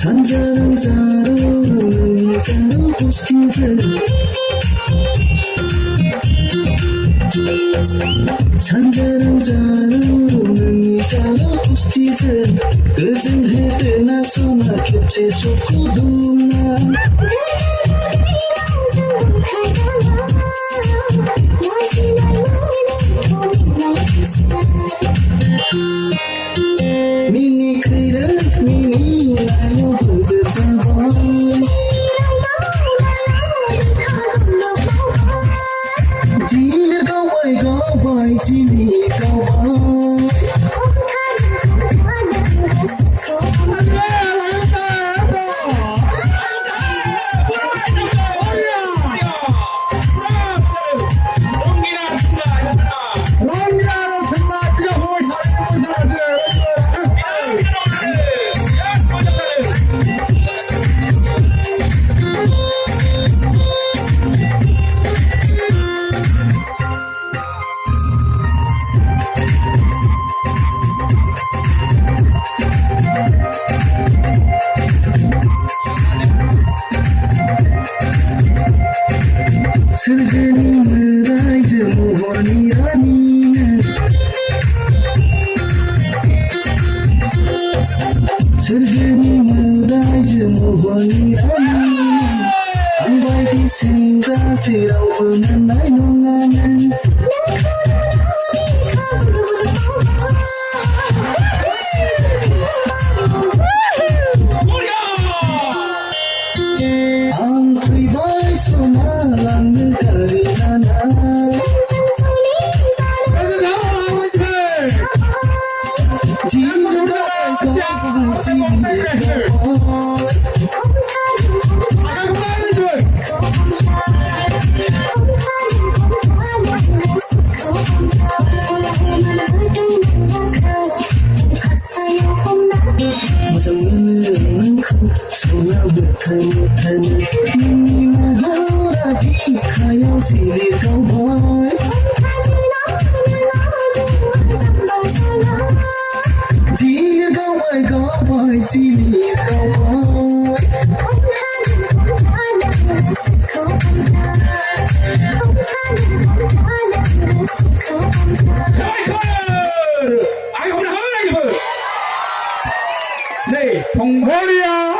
잔잔한 자로는 이자로 호스티즈 잔잔한 자로는 이자로 호스티즈 늦은 해 떠나서나 겹쳐 쏟고 둠나 미니 그릇 미니 나요 chỉ có quay có vài chỉ vì câu ơi 슬그니 무라이즈 모허니라니는 슬그니 무라이즈 모허니라니는 안바이디 생각이라고 난 나이 농하는 ang pribay sumalang nagkarina 네, 동머리야.